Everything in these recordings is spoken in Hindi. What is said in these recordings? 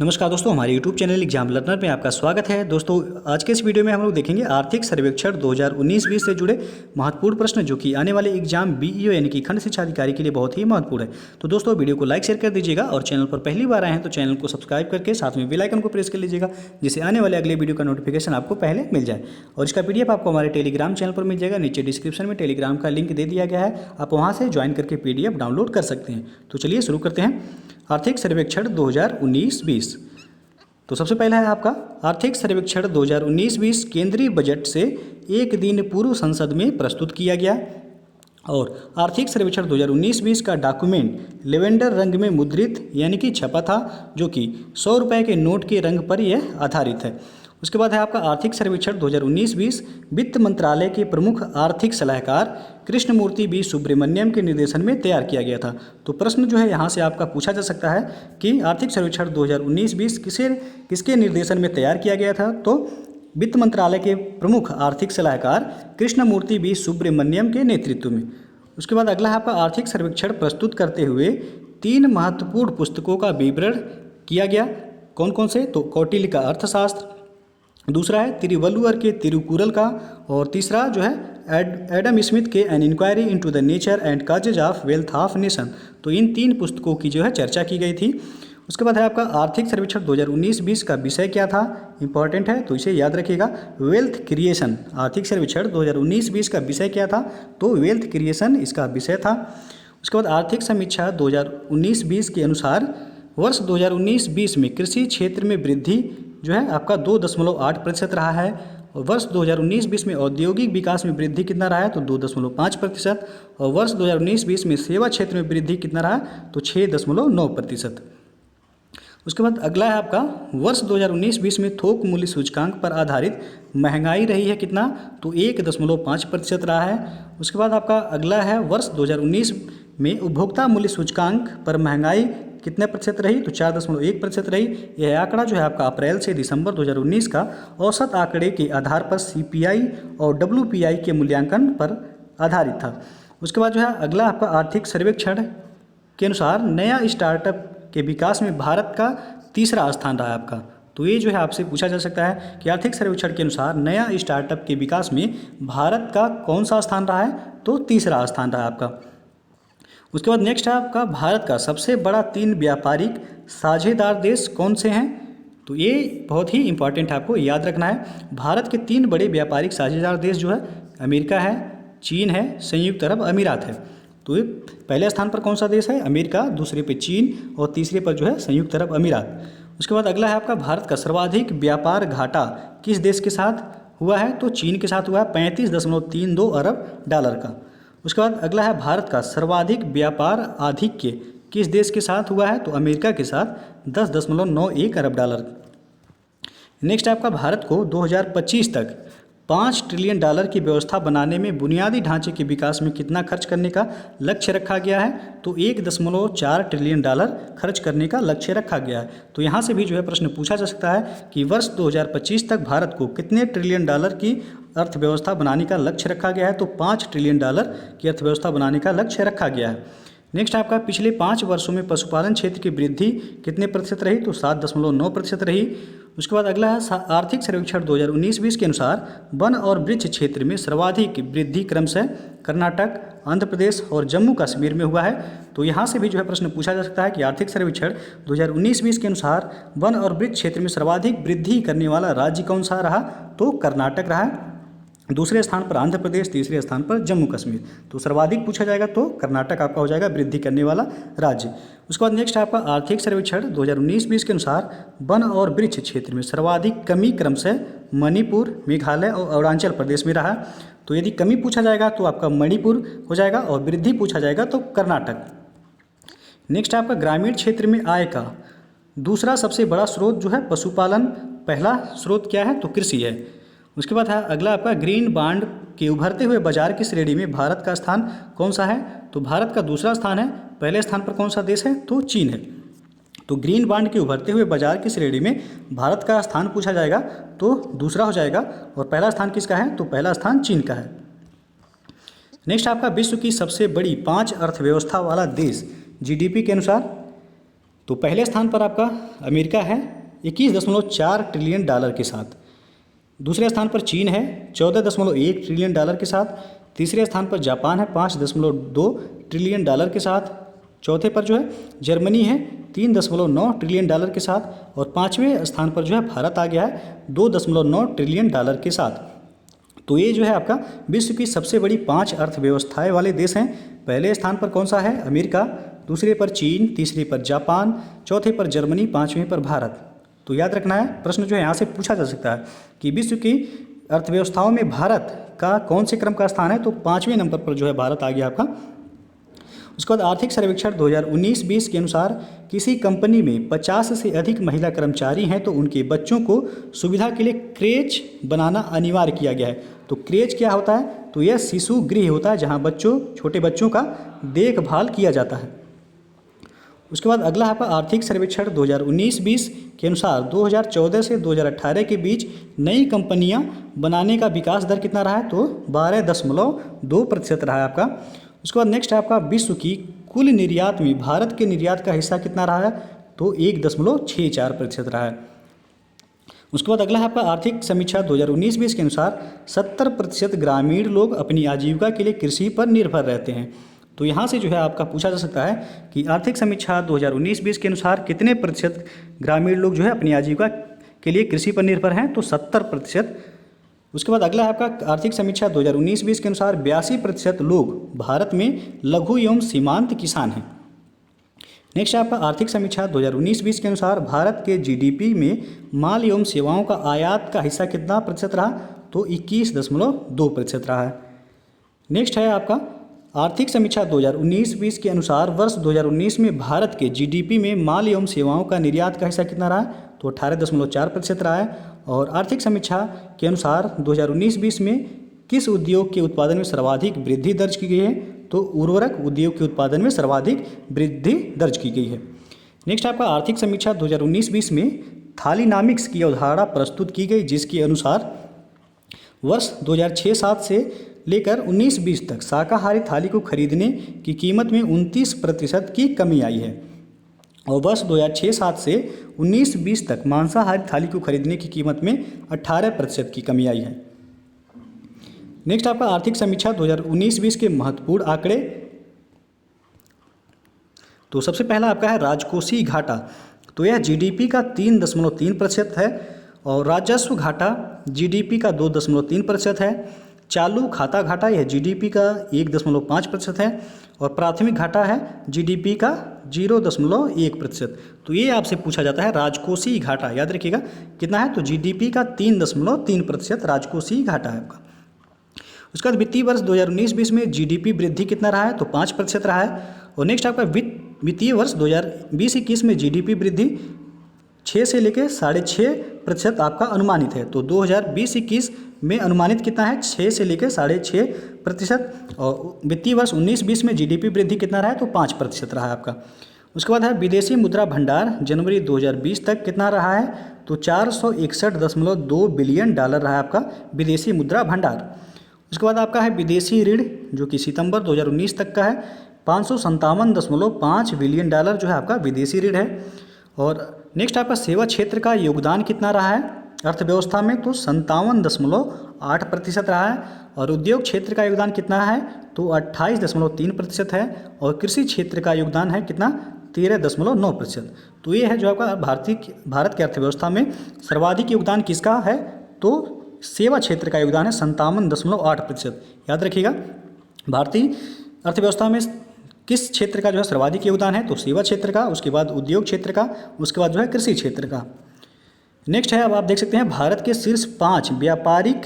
नमस्कार दोस्तों, हमारे YouTube चैनल एग्जाम लर्नर में आपका स्वागत है। दोस्तों, आज के इस वीडियो में हम लोग देखेंगे आर्थिक सर्वेक्षण 2019-20 से जुड़े महत्वपूर्ण प्रश्न, जो कि आने वाले एग्जाम BEO यानी कि खंड शिक्षा अधिकारी के लिए बहुत ही महत्वपूर्ण है। तो दोस्तों, वीडियो को लाइक शेयर कर दीजिएगा और चैनल पर पहली बार आए हैं तो चैनल को सब्सक्राइब करके साथ में बेल आइकन को प्रेस कर लीजिएगा, जिससे आने वाले अगले वीडियो का नोटिफिकेशन आपको पहले मिल जाए। और इसका PDF आपको हमारे टेलीग्राम चैनल पर मिल जाएगा। नीचे डिस्क्रिप्शन में टेलीग्राम का लिंक दे दिया गया है, आप वहाँ से ज्वाइन करके PDF डाउनलोड कर सकते हैं। तो चलिए शुरू करते हैं। आर्थिक सर्वेक्षण 2019-20। तो सबसे पहला है आपका आर्थिक सर्वेक्षण 2019-20 केंद्रीय बजट से एक दिन पूर्व संसद में प्रस्तुत किया गया। और आर्थिक सर्वेक्षण 2019-20 का डॉक्यूमेंट लेवेंडर रंग में मुद्रित यानी कि छपा था, जो कि 100 रुपये के नोट के रंग पर यह आधारित है। उसके बाद है आपका आर्थिक सर्वेक्षण 2019-20 वित्त मंत्रालय के प्रमुख आर्थिक सलाहकार कृष्णमूर्ति बी सुब्रमण्यम के निर्देशन में तैयार किया गया था। तो प्रश्न जो है यहाँ से आपका पूछा जा सकता है कि आर्थिक सर्वेक्षण 2019-20 किसके निर्देशन में तैयार किया गया था। तो वित्त मंत्रालय के प्रमुख आर्थिक सलाहकार कृष्णमूर्ति बी सुब्रमण्यम के नेतृत्व में। उसके बाद अगला है आपका आर्थिक सर्वेक्षण प्रस्तुत करते हुए 3 महत्वपूर्ण पुस्तकों का विवरण किया गया। कौन कौन से? तो कौटिल्य का अर्थशास्त्र, दूसरा है तिरुवल्लुवर के तिरुकुरल का, और तीसरा जो है एडम स्मिथ के an inquiry into the nature and causes of wealth of nation. तो इन 3 पुस्तकों की जो है चर्चा की गई थी। उसके बाद है आपका आर्थिक सर्वेक्षण 2019-20 का विषय क्या था, इंपॉर्टेंट है तो इसे याद रखिएगा, वेल्थ क्रिएशन। आर्थिक सर्वेक्षण 2019-20 का विषय क्या था? तो वेल्थ क्रिएशन इसका विषय था। उसके बाद आर्थिक समीक्षा 2019-20 के अनुसार वर्ष 2019-20 में कृषि क्षेत्र में वृद्धि जो है आपका 2.8% रहा है, और वर्ष 2019-20 में औद्योगिक विकास में वृद्धि कितना रहा है? तो 2.5%, और वर्ष 2019-20 में सेवा क्षेत्र में वृद्धि कितना रहा? तो 6.9%। उसके बाद अगला है आपका वर्ष 2019-20 में थोक मूल्य सूचकांक पर आधारित महंगाई रही है कितना? तो 1.5% रहा है। उसके बाद आपका अगला है वर्ष 2019 में उपभोक्ता मूल्य सूचकांक पर महंगाई कितने प्रतिशत रही? तो 4.1% रही। यह आंकड़ा जो है आपका अप्रैल से दिसंबर 2019 का औसत आंकड़े के आधार पर CPI और WPI के मूल्यांकन पर आधारित था। उसके बाद जो है अगला आपका आर्थिक सर्वेक्षण के अनुसार नया स्टार्टअप के विकास में भारत का तीसरा स्थान रहा है आपका। तो ये जो है आपसे पूछा जा सकता है कि आर्थिक सर्वेक्षण के अनुसार नया स्टार्टअप के विकास में भारत का कौन सा स्थान रहा है? तो तीसरा स्थान रहा है आपका। उसके बाद नेक्स्ट है आपका भारत का सबसे बड़ा 3 व्यापारिक साझेदार देश कौन से हैं? तो ये बहुत ही इंपॉर्टेंट है, आपको याद रखना है। भारत के 3 बड़े व्यापारिक साझेदार देश जो है अमेरिका है, चीन है, संयुक्त अरब अमीरात है। तो ये पहले स्थान पर कौन सा देश है? अमेरिका, दूसरे पे चीन, और तीसरे पर जो है संयुक्त अरब अमीरात। उसके बाद अगला है आपका भारत का सर्वाधिक व्यापार घाटा किस देश के साथ हुआ है? तो चीन के साथ हुआ है 35.32 अरब डॉलर का। उसके बाद अगला है भारत का सर्वाधिक व्यापार आधिक्य किस देश के साथ हुआ है? तो अमेरिका के साथ 10.91 अरब डॉलर। नेक्स्ट आपका भारत को 2025 तक 5 ट्रिलियन डॉलर की व्यवस्था बनाने में बुनियादी ढांचे के विकास में कितना खर्च करने का लक्ष्य रखा गया है? तो 1.4 ट्रिलियन डॉलर खर्च करने का लक्ष्य रखा गया है। तो यहाँ से भी जो है प्रश्न पूछा जा सकता है कि वर्ष 2025 तक भारत को कितने ट्रिलियन डॉलर की अर्थव्यवस्था बनाने का लक्ष्य रखा गया है? तो 5 ट्रिलियन डॉलर की अर्थव्यवस्था बनाने का लक्ष्य रखा गया है। नेक्स्ट आपका पिछले 5 वर्षों में पशुपालन क्षेत्र की वृद्धि कितने प्रतिशत रही? तो 7.9% रही। उसके बाद अगला है आर्थिक सर्वेक्षण 2019-20 के अनुसार वन और वृक्ष क्षेत्र में सर्वाधिक वृद्धि क्रमशः कर्नाटक, आंध्र प्रदेश और जम्मू कश्मीर में हुआ है। तो यहाँ से भी जो है प्रश्न पूछा जा सकता है कि आर्थिक सर्वेक्षण 2019-20 के अनुसार वन और वृक्ष क्षेत्र में सर्वाधिक वृद्धि करने वाला राज्य कौन सा रहा? तो कर्नाटक रहा। दूसरे स्थान पर आंध्र प्रदेश, तीसरे स्थान पर जम्मू कश्मीर। तो सर्वाधिक पूछा जाएगा तो कर्नाटक आपका हो जाएगा वृद्धि करने वाला राज्य। उसके बाद नेक्स्ट आपका आर्थिक सर्वेक्षण 2019-20 के अनुसार वन और वृक्ष क्षेत्र में सर्वाधिक कमी क्रमशः मणिपुर, मेघालय और अरुणाचल प्रदेश में रहा। तो यदि कमी पूछा जाएगा तो आपका मणिपुर हो जाएगा, और वृद्धि पूछा जाएगा तो कर्नाटक। नेक्स्ट आपका ग्रामीण क्षेत्र में आय का दूसरा सबसे बड़ा स्रोत जो है पशुपालन, पहला स्रोत क्या है? तो कृषि है। उसके बाद है अगला आपका ग्रीन बॉन्ड के उभरते हुए बाजार की श्रेणी में भारत का स्थान कौन सा है? तो भारत का दूसरा स्थान है। पहले स्थान पर कौन सा देश है? तो चीन है। तो ग्रीन बॉन्ड के उभरते हुए बाजार की श्रेणी में भारत का स्थान पूछा जाएगा तो दूसरा हो जाएगा, और पहला स्थान किसका है? तो पहला स्थान चीन का है। नेक्स्ट आपका विश्व की सबसे बड़ी 5 अर्थव्यवस्था वाला देश GDP के अनुसार, तो पहले स्थान पर आपका अमेरिका है 21.4 ट्रिलियन डॉलर के साथ। दूसरे स्थान पर चीन है 14.1 ट्रिलियन डॉलर के साथ। तीसरे स्थान पर जापान है 5.2 ट्रिलियन डॉलर के साथ। चौथे पर जो है जर्मनी है 3.9 ट्रिलियन डॉलर के साथ। और पाँचवें स्थान पर जो है भारत आ गया है 2.9 ट्रिलियन डॉलर के साथ। तो ये जो है आपका विश्व की सबसे बड़ी 5 अर्थव्यवस्थाएं वाले देश हैं। पहले स्थान पर कौन सा है? अमेरिका, दूसरे पर चीन, तीसरे पर जापान, चौथे पर जर्मनी, पाँचवें पर भारत। तो याद रखना है, प्रश्न जो है यहाँ से पूछा जा सकता है कि विश्व की अर्थव्यवस्थाओं में भारत का कौन से क्रम का स्थान है? तो 5वें नंबर पर जो है भारत आ गया आपका। उसके बाद आर्थिक सर्वेक्षण 2019-20 के अनुसार किसी कंपनी में 50 से अधिक महिला कर्मचारी हैं तो उनके बच्चों को सुविधा के लिए क्रेच बनाना अनिवार्य किया गया है। तो क्रेच क्या होता है? तो यह शिशु गृह होता है जहां छोटे बच्चों का देखभाल किया जाता है। उसके बाद अगला है आपका आर्थिक सर्वेक्षण 2019-20 के अनुसार 2014 से 2018 के बीच नई कंपनियां बनाने का विकास दर कितना रहा है? तो 12.2% रहा है आपका। उसके बाद नेक्स्ट है आपका विश्व की कुल निर्यात में भारत के निर्यात का हिस्सा कितना रहा है? तो 1.64% रहा है। उसके बाद अगला है आपका आर्थिक समीक्षा 2019-20 के अनुसार 70% ग्रामीण लोग अपनी आजीविका के लिए कृषि पर निर्भर रहते हैं। तो यहाँ से जो है आपका पूछा जा सकता है कि आर्थिक समीक्षा 2019-20 के अनुसार कितने प्रतिशत ग्रामीण लोग जो है अपनी आजीविका के लिए कृषि पर निर्भर हैं? तो 70%। उसके बाद अगला है आपका आर्थिक समीक्षा 2019-20 के अनुसार 82% लोग भारत में लघु एवं सीमांत किसान हैं। नेक्स्ट है आपका आर्थिक समीक्षा 2019-20 के अनुसार भारत के जीडीपी में माल एवं सेवाओं का आयात का हिस्सा कितना प्रतिशत रहा? तो 21.2% रहा है। नेक्स्ट है आपका आर्थिक समीक्षा 2019-20 के अनुसार वर्ष 2019 में भारत के जीडीपी में माल एवं सेवाओं का निर्यात का हिस्सा कितना रहा? तो 18.4% रहा है। और आर्थिक समीक्षा के अनुसार 2019-20 में किस उद्योग के उत्पादन में सर्वाधिक वृद्धि दर्ज की गई है? तो उर्वरक उद्योग के उत्पादन में सर्वाधिक वृद्धि दर्ज की गई है। नेक्स्ट आपका आर्थिक समीक्षा 2019-20 में थालीनामिक्स की अवधारणा प्रस्तुत की गई, जिसके अनुसार वर्ष 2006-07 से लेकर 19-20 तक शाकाहारी थाली को खरीदने की कीमत में 29% की कमी आई है और वर्ष 2006-07 से 19-20 तक मांसाहारी थाली को खरीदने की कीमत में 18% की कमी आई है। नेक्स्ट आपका आर्थिक समीक्षा 2019-20 के महत्वपूर्ण आंकड़े। तो सबसे पहला आपका है राजकोषीय घाटा। तो यह जीडीपी का 3.3% है और राजस्व घाटा जीडीपी का 2.3% है। चालू खाता घाटा यह जीडीपी का 1.5% है और प्राथमिक घाटा है जीडीपी का 0.1%। तो ये आपसे पूछा जाता है राजकोषीय घाटा, याद रखिएगा कितना है? तो जीडीपी का 3.3% राजकोषीय घाटा है आपका। उसके बाद वित्तीय वर्ष 2019-20 में जीडीपी वृद्धि कितना रहा है? तो 5% रहा है। और नेक्स्ट आपका वित्तीय वर्ष 2020-21 में जीडीपी वृद्धि 6 से लेकर 6.5% आपका अनुमानित है। तो 2020-21 में अनुमानित कितना है? 6 से लेकर 6.5%। और वित्तीय वर्ष 19-20 में जीडीपी वृद्धि कितना रहा है? तो 5% रहा है आपका। उसके बाद है विदेशी मुद्रा भंडार जनवरी 2020 तक कितना रहा है? तो 461.2 बिलियन डॉलर रहा है आपका विदेशी मुद्रा भंडार। उसके बाद आपका है विदेशी ऋण जो कि सितंबर 2019 तक का है 557.5 बिलियन डॉलर जो है आपका विदेशी ऋण है। और नेक्स्ट आपका सेवा क्षेत्र का योगदान कितना रहा है अर्थव्यवस्था में? तो 57.8% रहा है। और उद्योग क्षेत्र का योगदान कितना है? तो 28.3% है। और कृषि क्षेत्र का योगदान है कितना? 13.9%। तो ये है जो आपका भारत की अर्थव्यवस्था में सर्वाधिक योगदान किसका है? तो सेवा क्षेत्र का योगदान है 57.8%। याद रखिएगा भारतीय अर्थव्यवस्था में किस क्षेत्र का जो है सर्वाधिक योगदान है? तो सेवा क्षेत्र का, उसके बाद उद्योग क्षेत्र का, उसके बाद जो है कृषि क्षेत्र का। नेक्स्ट है अब आप देख सकते हैं भारत के शीर्ष 5 व्यापारिक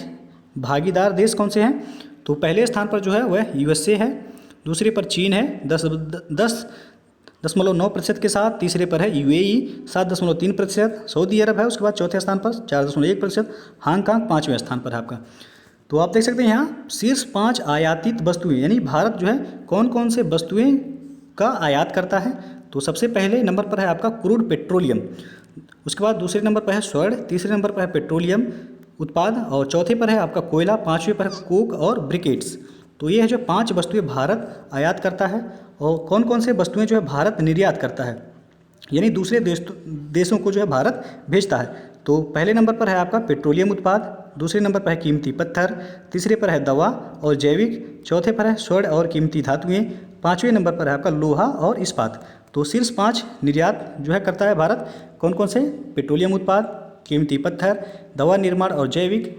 भागीदार देश कौन से हैं? तो पहले स्थान पर जो है वह यूएसए है, दूसरे पर चीन है 10.9% के साथ, तीसरे पर है यूएई 7.3%, सऊदी अरब है उसके बाद चौथे स्थान पर 4.1%, हांगकांग 5वें स्थान पर है आपका। तो आप देख सकते हैं यहाँ शीर्ष 5 आयातित वस्तुएं, यानी भारत जो है कौन कौन से वस्तुएं का आयात करता है। तो सबसे पहले नंबर पर है आपका क्रूड पेट्रोलियम, उसके बाद दूसरे नंबर पर है स्वर्ण, तीसरे नंबर पर है पेट्रोलियम उत्पाद और चौथे पर है आपका कोयला, 5वें पर है कोक और ब्रिकेट्स। तो ये है जो 5 वस्तुएं भारत आयात करता है। और कौन कौन से वस्तुएं जो है भारत निर्यात करता है? यानी दूसरे देशों को जो है भारत भेजता है। तो पहले नंबर पर है आपका पेट्रोलियम उत्पाद, दूसरे नंबर पर है कीमती पत्थर, तीसरे पर है दवा और जैविक, चौथे पर है स्वर्ण और कीमती धातुएं, पाँचवें नंबर पर है आपका लोहा और इस्पात। तो शीर्ष 5 निर्यात जो है करता है भारत। कौन कौन से? पेट्रोलियम उत्पाद, कीमती पत्थर, दवा निर्माण और जैविक,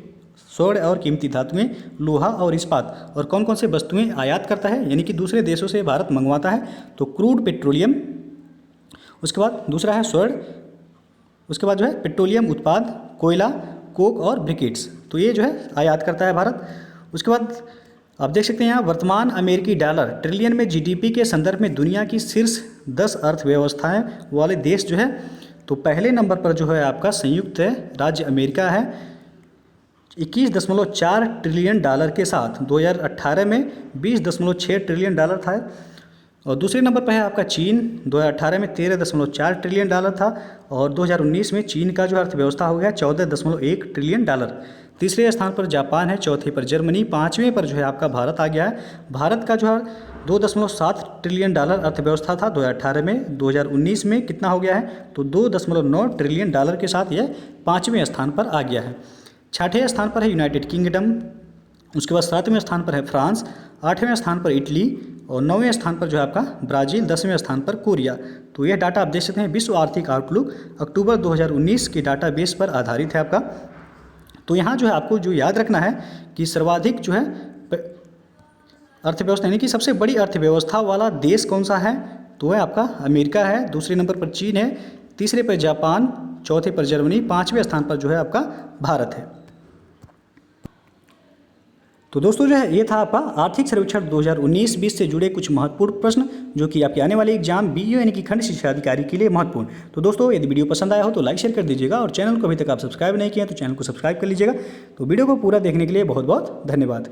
स्वर्ण और कीमती धातुएं, लोहा और इस्पात। और कौन कौन से वस्तुएं आयात करता है, यानी कि दूसरे देशों से भारत मंगवाता है? तो क्रूड पेट्रोलियम, उसके बाद दूसरा है स्वर्ण, उसके बाद जो है पेट्रोलियम उत्पाद, कोयला, कोक और ब्रिकेट्स। तो ये जो है आयात करता है भारत। उसके बाद आप देख सकते हैं यहाँ वर्तमान अमेरिकी डॉलर ट्रिलियन में जीडीपी के संदर्भ में दुनिया की शीर्ष 10 अर्थव्यवस्थाएं वाले देश जो है, तो पहले नंबर पर जो है आपका संयुक्त राज्य अमेरिका है 21.4 ट्रिलियन डॉलर के साथ। 2018 में 20.6 ट्रिलियन डॉलर था। और दूसरे नंबर पर है आपका चीन, 2018 में 13.4 ट्रिलियन डॉलर था और 2019 में चीन का जो अर्थव्यवस्था हो गया 14.1 ट्रिलियन डॉलर। तीसरे स्थान पर जापान है, चौथे पर जर्मनी, पाँचवें पर जो है आपका भारत आ गया है। भारत का जो है 2.7 ट्रिलियन डॉलर अर्थव्यवस्था था 2018 में, 2019 में कितना हो गया है? तो 2.9 ट्रिलियन डॉलर के साथ यह 5वें स्थान पर आ गया है। छठे स्थान पर है यूनाइटेड किंगडम, उसके बाद 7वें स्थान पर है फ्रांस, 8वें स्थान पर इटली और 9वें स्थान पर जो है आपका ब्राज़ील, 10वें स्थान पर कोरिया। तो यह डाटा आप देख सकते हैं विश्व आर्थिक आउटलुक अक्टूबर 2019 के डाटा बेस पर आधारित है आपका। तो यहाँ जो है आपको जो याद रखना है कि सर्वाधिक जो है अर्थव्यवस्था यानी कि सबसे बड़ी अर्थव्यवस्था वाला देश कौन सा है? तो है आपका अमेरिका है, दूसरे नंबर पर चीन है, तीसरे पर जापान, चौथे पर जर्मनी, 5वें स्थान पर जो है आपका भारत है। तो दोस्तों जो है ये था आपका आर्थिक सर्वेक्षण 2019-20 से जुड़े कुछ महत्वपूर्ण प्रश्न जो कि आपके आने वाले एग्जाम बीईओ यानी कि खंड शिक्षा अधिकारी के लिए महत्वपूर्ण। तो दोस्तों यदि वीडियो पसंद आया हो तो लाइक शेयर कर दीजिएगा और चैनल को अभी तक आप सब्सक्राइब नहीं किया तो चैनल को सब्सक्राइब कर लीजिएगा। तो वीडियो को पूरा देखने के लिए बहुत बहुत धन्यवाद।